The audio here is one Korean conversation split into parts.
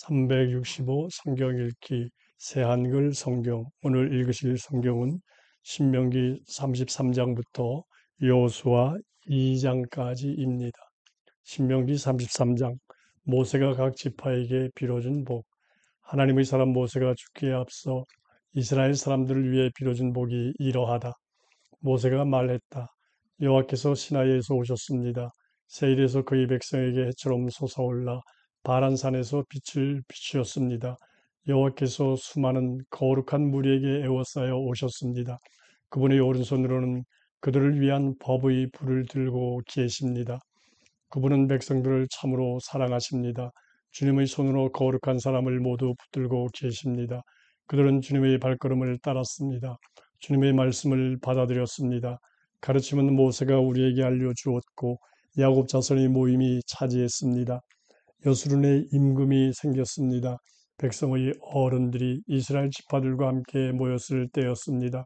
365 성경 읽기 새한글 성경. 오늘 읽으실 성경은 신명기 33장부터 여호수아 2장까지입니다. 신명기 33장. 모세가 각 지파에게 빌어준 복. 하나님의 사람 모세가 죽기에 앞서 이스라엘 사람들을 위해 빌어준 복이 이러하다. 모세가 말했다. 여호와께서 시나이에서 오셨습니다. 세일에서 그의 백성에게 해처럼 솟아올라 바란산에서 빛을 비추었습니다. 여호와께서 수많은 거룩한 무리에게 에워싸여 오셨습니다. 그분의 오른손으로는 그들을 위한 법의 불을 들고 계십니다. 그분은 백성들을 참으로 사랑하십니다. 주님의 손으로 거룩한 사람을 모두 붙들고 계십니다. 그들은 주님의 발걸음을 따랐습니다. 주님의 말씀을 받아들였습니다. 가르침은 모세가 우리에게 알려주었고 야곱 자손의 모임이 차지했습니다. 여수론에 임금이 생겼습니다. 백성의 어른들이 이스라엘 지파들과 함께 모였을 때였습니다.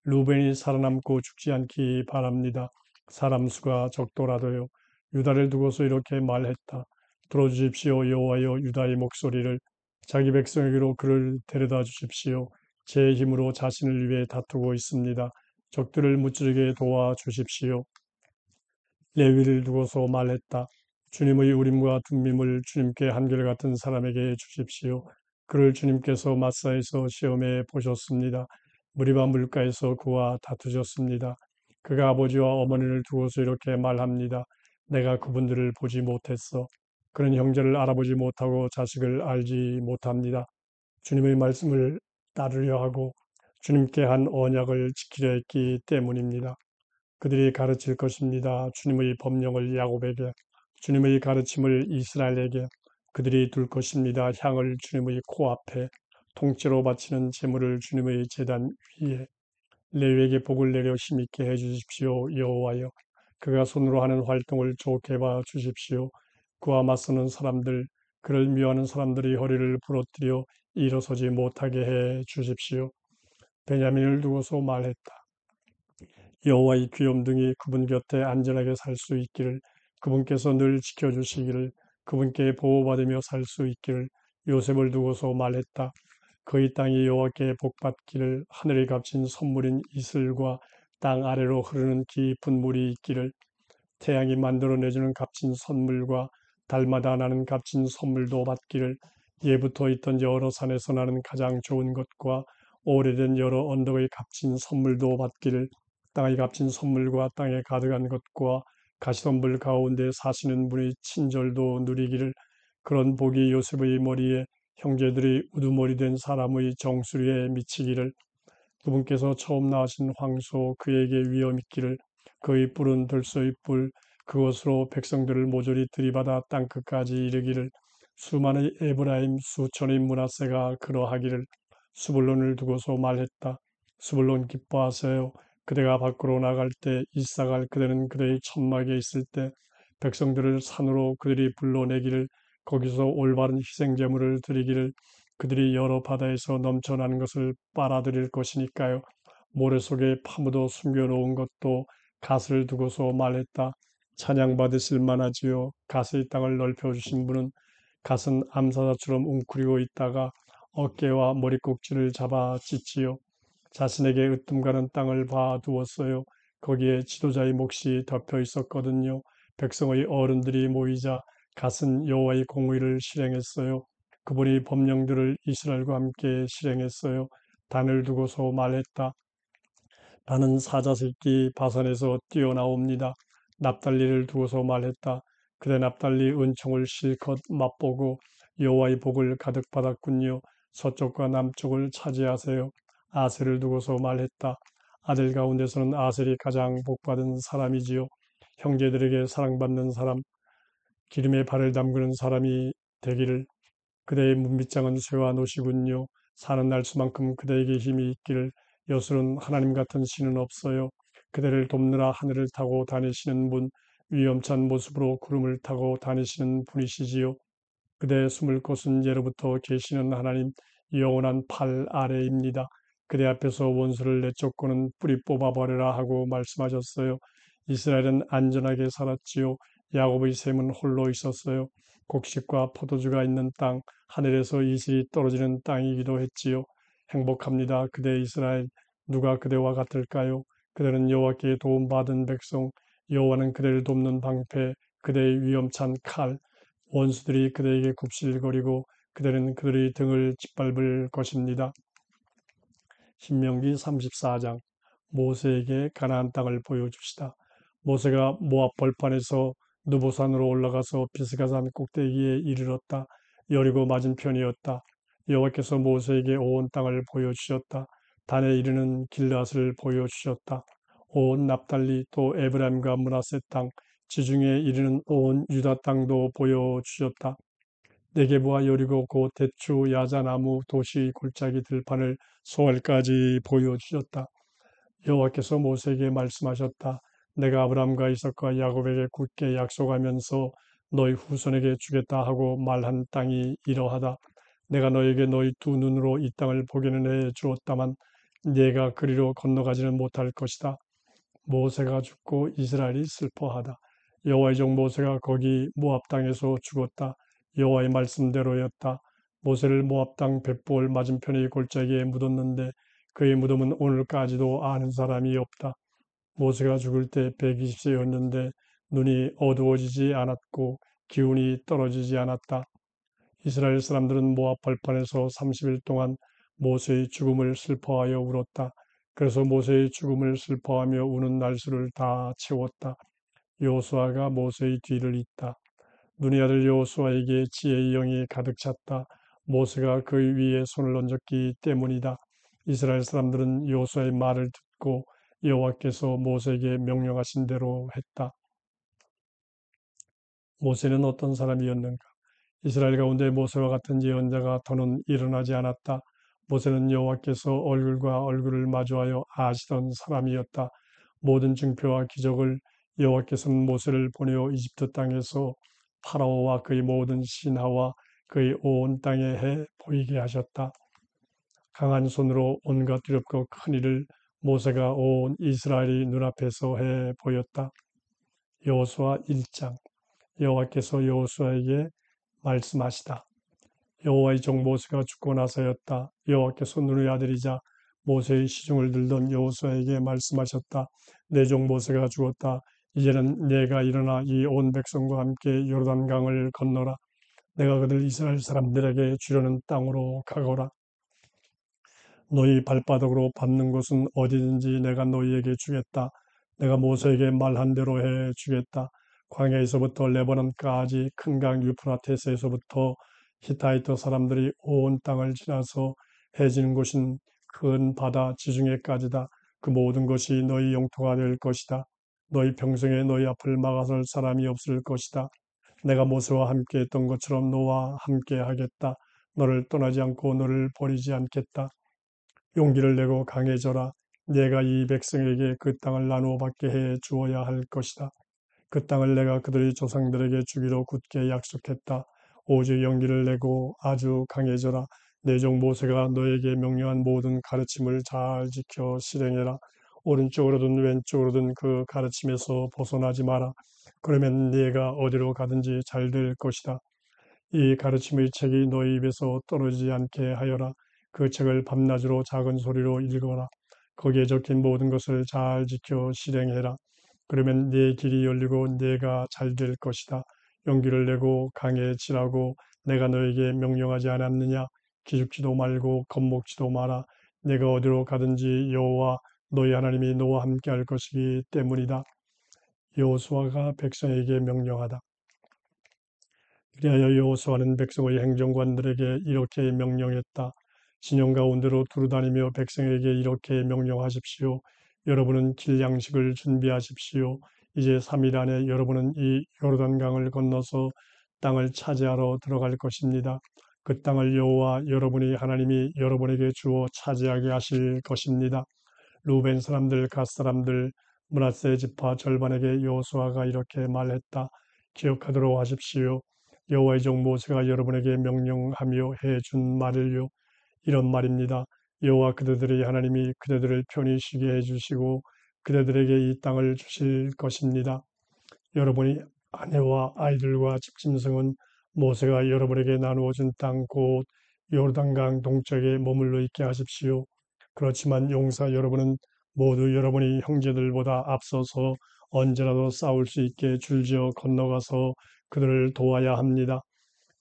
루벤이 살아남고 죽지 않기 바랍니다. 사람 수가 적더라도요. 유다를 두고서 이렇게 말했다. 들어주십시오. 여호와여, 유다의 목소리를. 자기 백성에게로 그를 데려다 주십시오. 제 힘으로 자신을 위해 다투고 있습니다. 적들을 무찌르게 도와주십시오. 레위를 두고서 말했다. 주님의 우림과 둠밈을 주님께 한결같은 사람에게 주십시오. 그를 주님께서 마사에서 시험해 보셨습니다. 무리바 물가에서 그와 다투셨습니다. 그가 아버지와 어머니를 두고서 이렇게 말합니다. 내가 그분들을 보지 못했어. 그는 형제를 알아보지 못하고 자식을 알지 못합니다. 주님의 말씀을 따르려 하고 주님께 한 언약을 지키려 했기 때문입니다. 그들이 가르칠 것입니다. 주님의 법령을 야곱에게, 주님의 가르침을 이스라엘에게. 그들이 둘 것입니다. 향을 주님의 코앞에, 통째로 바치는 제물을 주님의 제단 위에. 레위에게 복을 내려 힘있게 해주십시오. 여호와여, 그가 손으로 하는 활동을 좋게 봐 주십시오. 그와 맞서는 사람들, 그를 미워하는 사람들이 허리를 부러뜨려 일어서지 못하게 해 주십시오. 베냐민을 두고서 말했다. 여호와의 귀염둥이 그분 곁에 안전하게 살 수 있기를, 그분께서 늘 지켜주시기를, 그분께 보호받으며 살 수 있기를. 요셉을 두고서 말했다. 그의 땅이 여호와께 복받기를, 하늘에 값진 선물인 이슬과 땅 아래로 흐르는 깊은 물이 있기를. 태양이 만들어내주는 값진 선물과 달마다 나는 값진 선물도 받기를. 예부터 있던 여러 산에서 나는 가장 좋은 것과 오래된 여러 언덕의 값진 선물도 받기를. 땅의 값진 선물과 땅에 가득한 것과 가시덤불 가운데 사시는 분의 친절도 누리기를. 그런 복이 요셉의 머리에 형제들이 우두머리 된 사람의 정수리에 미치기를. 그분께서 처음 낳으신 황소 그에게 위엄 있기를. 그의 뿔은 들소의 뿔, 그것으로 백성들을 모조리 들이받아 땅끝까지 이르기를. 수많은 에브라임 수천의 므낫세가 그러하기를. 스불론을 두고서 말했다. 스불론 기뻐하세요. 그대가 밖으로 나갈 때, 이사갈 그대는 그대의 천막에 있을 때 백성들을 산으로 그들이 불러내기를. 거기서 올바른 희생 제물을 드리기를. 그들이 여러 바다에서 넘쳐나는 것을 빨아들일 것이니까요. 모래 속에 파묻어 숨겨놓은 것도 갓을 두고서 말했다. 찬양받으실 만하지요. 갓의 땅을 넓혀주신 분은 갓은 암사자처럼 웅크리고 있다가 어깨와 머리꼭지를 잡아 찢지요. 자신에게 으뜸가는 땅을 봐두었어요. 거기에 지도자의 몫이 덮여 있었거든요. 백성의 어른들이 모이자 갓은 여호와의 공의를 실행했어요. 그분이 법령들을 이스라엘과 함께 실행했어요. 단을 두고서 말했다. 나는 사자새끼 바산에서 뛰어나옵니다. 납달리를 두고서 말했다. 그대 납달리 은총을 실컷 맛보고 여호와의 복을 가득 받았군요. 서쪽과 남쪽을 차지하세요. 아셀을 두고서 말했다. 아들 가운데서는 아셀이 가장 복받은 사람이지요. 형제들에게 사랑받는 사람, 기름에 발을 담그는 사람이 되기를. 그대의 문빗장은 쇠와 노시군요. 사는 날 수만큼 그대에게 힘이 있기를. 여술은 하나님 같은 신은 없어요. 그대를 돕느라 하늘을 타고 다니시는 분, 위엄찬 모습으로 구름을 타고 다니시는 분이시지요. 그대의 숨을 곳은 예로부터 계시는 하나님, 영원한 팔 아래입니다. 그대 앞에서 원수를 내쫓고는 뿌리 뽑아버려라 하고 말씀하셨어요. 이스라엘은 안전하게 살았지요. 야곱의 셈은 홀로 있었어요. 곡식과 포도주가 있는 땅, 하늘에서 이슬이 떨어지는 땅이기도 했지요. 행복합니다. 그대 이스라엘, 누가 그대와 같을까요? 그대는 여호와께 도움받은 백성, 여호와는 그대를 돕는 방패, 그대의 위험찬 칼, 원수들이 그대에게 굽실거리고 그대는 그들의 등을 짓밟을 것입니다. 신명기 34장. 모세에게 가나안 땅을 보여주시다. 모세가 모압 벌판에서 느보산으로 올라가서 비스가산 꼭대기에 이르렀다. 여리고 맞은편이었다. 여호와께서 모세에게 온 땅을 보여주셨다. 단에 이르는 길앗을 보여주셨다. 온 납달리 또 에브라임과 므낫세 땅, 지중해에 이르는 온 유다 땅도 보여주셨다. 네게부와 여리고 곧 대추 야자나무 도시 골짜기 들판을 소알까지 보여주셨다. 여호와께서 모세에게 말씀하셨다. 내가 아브라함과 이삭과 야곱에게 굳게 약속하면서 너희 후손에게 주겠다 하고 말한 땅이 이러하다. 내가 너에게 너희 두 눈으로 이 땅을 보게는 해 주었다만 네가 그리로 건너가지는 못할 것이다. 모세가 죽고 이스라엘이 슬퍼하다. 여호와의 종 모세가 거기 모압 땅에서 죽었다. 여호와의 말씀대로였다. 모세를 모압 땅 벳볼 맞은편의 골짜기에 묻었는데 그의 무덤은 오늘까지도 아는 사람이 없다. 모세가 죽을 때 120세였는데 눈이 어두워지지 않았고 기운이 떨어지지 않았다. 이스라엘 사람들은 모압 벌판에서 30일 동안 모세의 죽음을 슬퍼하여 울었다. 그래서 모세의 죽음을 슬퍼하며 우는 날수를 다 채웠다. 여호수아가 모세의 뒤를 잇다. 눈의 아들 여호수아에게 지혜의 영이 가득 찼다. 모세가 그 위에 손을 얹었기 때문이다. 이스라엘 사람들은 여호수아의 말을 듣고 여호와께서 모세에게 명령하신 대로 했다. 모세는 어떤 사람이었는가? 이스라엘 가운데 모세와 같은 예언자가 더는 일어나지 않았다. 모세는 여호와께서 얼굴과 얼굴을 마주하여 아시던 사람이었다. 모든 증표와 기적을 여호와께서는 모세를 보내어 이집트 땅에서 파라오와 그의 모든 신하와 그의 온 땅에 해 보이게 하셨다. 강한 손으로 온갖 두렵고 큰 일을 모세가 온 이스라엘의 눈앞에서 해 보였다. 여호수아 1장. 여호와께서 여호수아에게 말씀하시다. 여호와의 종 모세가 죽고 나서였다. 여호와께서 눈의 아들이자 모세의 시중을 들던 여호수아에게 말씀하셨다. 내 종 모세가 죽었다. 이제는 내가 일어나 이 온 백성과 함께 요르단강을 건너라. 내가 그들 이스라엘 사람들에게 주려는 땅으로 가거라. 너희 발바닥으로 밟는 곳은 어디든지 내가 너희에게 주겠다. 내가 모세에게 말한 대로 해 주겠다. 광야에서부터 레바논까지 큰 강 유프라테스에서부터 히타이트 사람들이 온 땅을 지나서 해지는 곳인 큰 바다 지중해까지다. 그 모든 것이 너희 영토가 될 것이다. 너희 평생에 너희 앞을 막아설 사람이 없을 것이다. 내가 모세와 함께 했던 것처럼 너와 함께 하겠다. 너를 떠나지 않고 너를 버리지 않겠다. 용기를 내고 강해져라. 내가 이 백성에게 그 땅을 나누어 받게 해 주어야 할 것이다. 그 땅을 내가 그들의 조상들에게 주기로 굳게 약속했다. 오직 용기를 내고 아주 강해져라. 내 종 모세가 너에게 명령한 모든 가르침을 잘 지켜 실행해라. 오른쪽으로든 왼쪽으로든 그 가르침에서 벗어나지 마라. 그러면 네가 어디로 가든지 잘 될 것이다. 이 가르침의 책이 너희 입에서 떨어지지 않게 하여라. 그 책을 밤낮으로 작은 소리로 읽어라. 거기에 적힌 모든 것을 잘 지켜 실행해라. 그러면 네 길이 열리고 네가 잘 될 것이다. 용기를 내고 강해지라고 내가 너에게 명령하지 않았느냐? 기죽지도 말고 겁먹지도 마라. 내가 어디로 가든지 여호와 너희 하나님이 너와 함께 할 것이기 때문이다. 여호수아가 백성에게 명령하다. 그리하여 여호수아는 백성의 행정관들에게 이렇게 명령했다. 진영 가운데로 두루다니며 백성에게 이렇게 명령하십시오. 여러분은 길 양식을 준비하십시오. 이제 3일 안에 여러분은 이 요르단강을 건너서 땅을 차지하러 들어갈 것입니다. 그 땅을 여호와 여러분의 하나님이 여러분에게 주어 차지하게 하실 것입니다. 루벤 사람들, 갓 사람들, 므낫세 지파 절반에게 여호수아가 이렇게 말했다. 기억하도록 하십시오. 여호와의 종 모세가 여러분에게 명령하며 해준 말을요. 이런 말입니다. 여호와 그대들의 하나님이 그대들을 편히 쉬게 해주시고 그대들에게 이 땅을 주실 것입니다. 여러분이 아내와 아이들과 집짐승은 모세가 여러분에게 나누어 준 땅 곧 요르단강 동쪽에 머물러 있게 하십시오. 그렇지만 용사 여러분은 모두 여러분의 형제들보다 앞서서 언제라도 싸울 수 있게 줄지어 건너가서 그들을 도와야 합니다.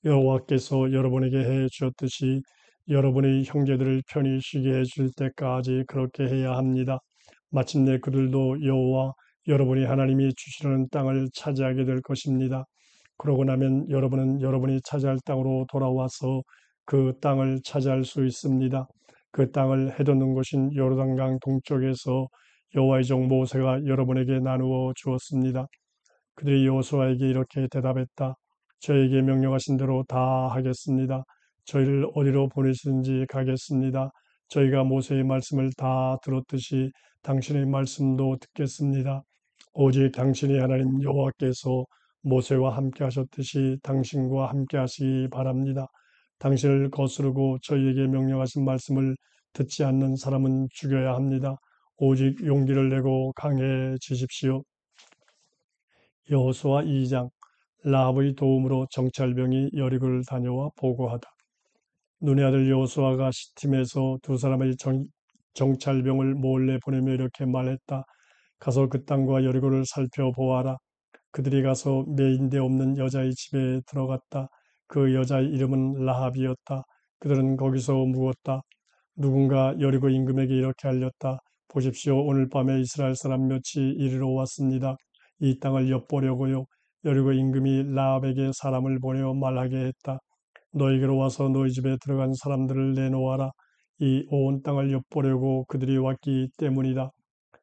여호와께서 여러분에게 해 주었듯이 여러분의 형제들을 편히 쉬게 해줄 때까지 그렇게 해야 합니다. 마침내 그들도 여호와 여러분이 하나님이 주시려는 땅을 차지하게 될 것입니다. 그러고 나면 여러분은 여러분이 차지할 땅으로 돌아와서 그 땅을 차지할 수 있습니다. 그 땅을 해돋는 곳인 요르단강 동쪽에서 여호와의 종 모세가 여러분에게 나누어 주었습니다. 그들이 여호수아에게 이렇게 대답했다. 저에게 명령하신 대로 다 하겠습니다. 저희를 어디로 보내시든지 가겠습니다. 저희가 모세의 말씀을 다 들었듯이 당신의 말씀도 듣겠습니다. 오직 당신의 하나님 여호와께서 모세와 함께 하셨듯이 당신과 함께 하시기 바랍니다. 당신을 거스르고 저희에게 명령하신 말씀을 듣지 않는 사람은 죽여야 합니다. 오직 용기를 내고 강해지십시오. 여호수아 2장. 라합의 도움으로 정찰병이 여리고를 다녀와 보고하다. 눈의 아들 여호수아가 시팀에서 두 사람의 정찰병을 몰래 보내며 이렇게 말했다. 가서 그 땅과 여리고를 살펴보아라. 그들이 가서 매인대 없는 여자의 집에 들어갔다. 그 여자의 이름은 라합이었다. 그들은 거기서 묵었다. 누군가 여리고 임금에게 이렇게 알렸다. 보십시오. 오늘 밤에 이스라엘 사람 몇이 이리로 왔습니다. 이 땅을 엿보려고요. 여리고 임금이 라합에게 사람을 보내어 말하게 했다. 너희에게로 와서 너희 집에 들어간 사람들을 내놓아라. 이 온 땅을 엿보려고 그들이 왔기 때문이다.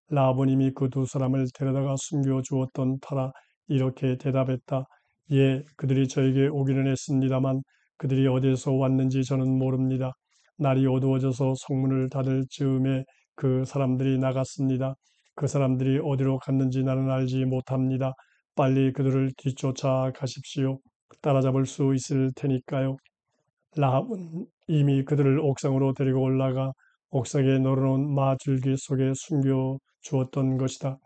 라합은 이미 그 두 사람을 데려다가 숨겨 주었던 터라 이렇게 대답했다. 예, 그들이 저에게 오기는 했습니다만 그들이 어디에서 왔는지 저는 모릅니다. 날이 어두워져서 성문을 닫을 즈음에 그 사람들이 나갔습니다. 그 사람들이 어디로 갔는지 나는 알지 못합니다. 빨리 그들을 뒤쫓아 가십시오. 따라잡을 수 있을 테니까요. 라합은 이미 그들을 옥상으로 데리고 올라가 옥상에 널어놓은 마줄기 속에 숨겨 주었던 것이다.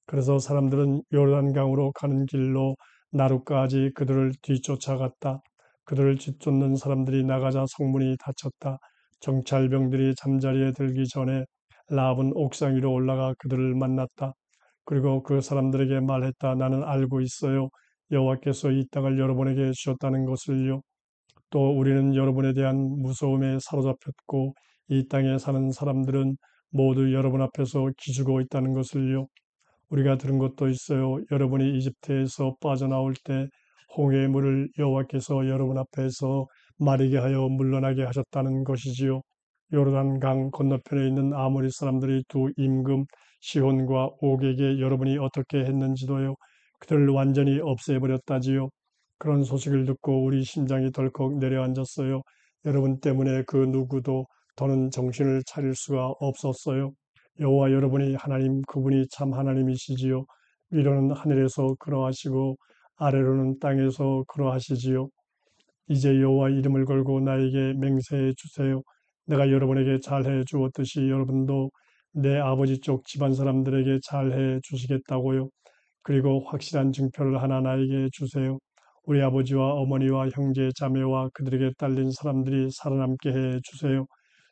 그래서 사람들은 요르단강으로 가는 길로 나루까지 그들을 뒤쫓아갔다. 그들을 뒤쫓는 사람들이 나가자 성문이 닫혔다. 정찰병들이 잠자리에 들기 전에 라합은 옥상 위로 올라가 그들을 만났다. 그리고 그 사람들에게 말했다. 나는 알고 있어요. 여호와께서 이 땅을 여러분에게 주셨다는 것을요. 또 우리는 여러분에 대한 무서움에 사로잡혔고 이 땅에 사는 사람들은 모두 여러분 앞에서 기죽어 있다는 것을요. 우리가 들은 것도 있어요. 여러분이 이집트에서 빠져나올 때 홍해의 물을 여호와께서 여러분 앞에서 마르게 하여 물러나게 하셨다는 것이지요. 요르단강 건너편에 있는 아모리 사람들이 두 임금 시혼과 옥에게 여러분이 어떻게 했는지도요. 그들을 완전히 없애버렸다지요. 그런 소식을 듣고 우리 심장이 덜컥 내려앉았어요. 여러분 때문에 그 누구도 더는 정신을 차릴 수가 없었어요. 여호와 여러분이 하나님 그분이 참 하나님이시지요. 위로는 하늘에서 그러하시고 아래로는 땅에서 그러하시지요. 이제 여호와 이름을 걸고 나에게 맹세해 주세요. 내가 여러분에게 잘해 주었듯이 여러분도 내 아버지 쪽 집안 사람들에게 잘해 주시겠다고요. 그리고 확실한 증표를 하나 나에게 주세요. 우리 아버지와 어머니와 형제 자매와 그들에게 딸린 사람들이 살아남게 해 주세요.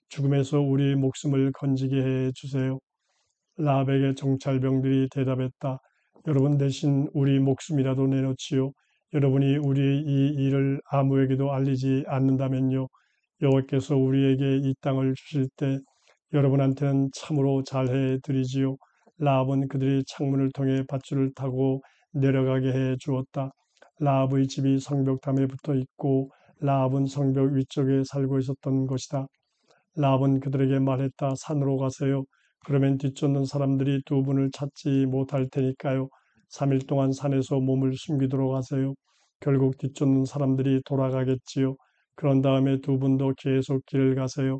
죽음에서 우리 목숨을 건지게 해 주세요. 라합에게 정찰병들이 대답했다. 여러분 대신 우리 목숨이라도 내놓지요. 여러분이 우리의 이 일을 아무에게도 알리지 않는다면요. 여호와께서 우리에게 이 땅을 주실 때 여러분한테는 참으로 잘해 드리지요. 라합은 그들이 창문을 통해 밧줄을 타고 내려가게 해 주었다. 라합의 집이 성벽담에 붙어 있고 라합은 성벽 위쪽에 살고 있었던 것이다. 라합은 그들에게 말했다. 산으로 가세요. 그러면 뒤쫓는 사람들이 두 분을 찾지 못할 테니까요. 3일 동안 산에서 몸을 숨기도록 하세요. 결국 뒤쫓는 사람들이 돌아가겠지요. 그런 다음에 두 분도 계속 길을 가세요.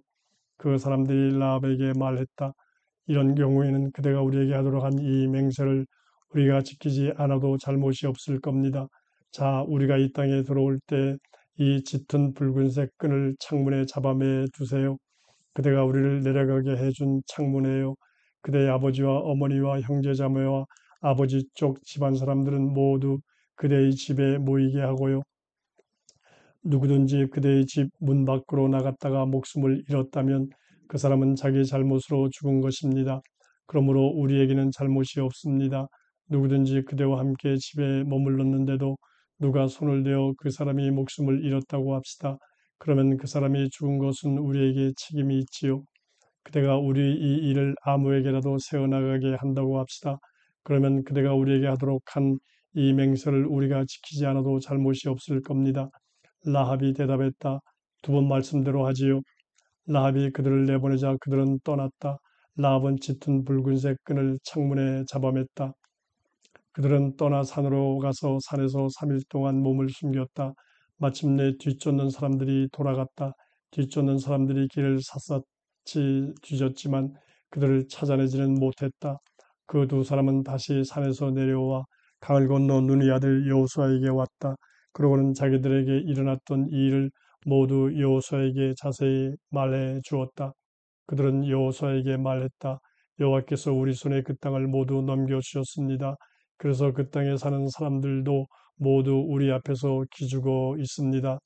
그 사람들이 라합에게 말했다. 이런 경우에는 그대가 우리에게 하도록 한 이 맹세를 우리가 지키지 않아도 잘못이 없을 겁니다. 자, 우리가 이 땅에 들어올 때 이 짙은 붉은색 끈을 창문에 잡아매 두세요. 그대가 우리를 내려가게 해준 창문이에요. 그대의 아버지와 어머니와 형제자매와 아버지 쪽 집안 사람들은 모두 그대의 집에 모이게 하고요. 누구든지 그대의 집 문 밖으로 나갔다가 목숨을 잃었다면 그 사람은 자기 잘못으로 죽은 것입니다. 그러므로 우리에게는 잘못이 없습니다. 누구든지 그대와 함께 집에 머물렀는데도 누가 손을 대어 그 사람이 목숨을 잃었다고 합시다. 그러면 그 사람이 죽은 것은 우리에게 책임이 있지요. 그대가 우리 이 일을 아무에게라도 세워나가게 한다고 합시다. 그러면 그대가 우리에게 하도록 한 이 맹세를 우리가 지키지 않아도 잘못이 없을 겁니다. 라합이 대답했다. 두 번 말씀대로 하지요. 라합이 그들을 내보내자 그들은 떠났다. 라합은 짙은 붉은색 끈을 창문에 잡아맸다. 그들은 떠나 산으로 가서 산에서 3일 동안 몸을 숨겼다. 마침내 뒤쫓는 사람들이 돌아갔다. 뒤쫓는 사람들이 길을 샅샅이 뒤졌지만 그들을 찾아내지는 못했다. 그 두 사람은 다시 산에서 내려와 강을 건너 눈의 아들 여호수아에게 왔다. 그러고는 자기들에게 일어났던 이 일을 모두 여호수아에게 자세히 말해 주었다. 그들은 여호수아에게 말했다. 여호와께서 우리 손에 그 땅을 모두 넘겨주셨습니다. 그래서 그 땅에 사는 사람들도 모두 우리 앞에서 기죽어 있습니다.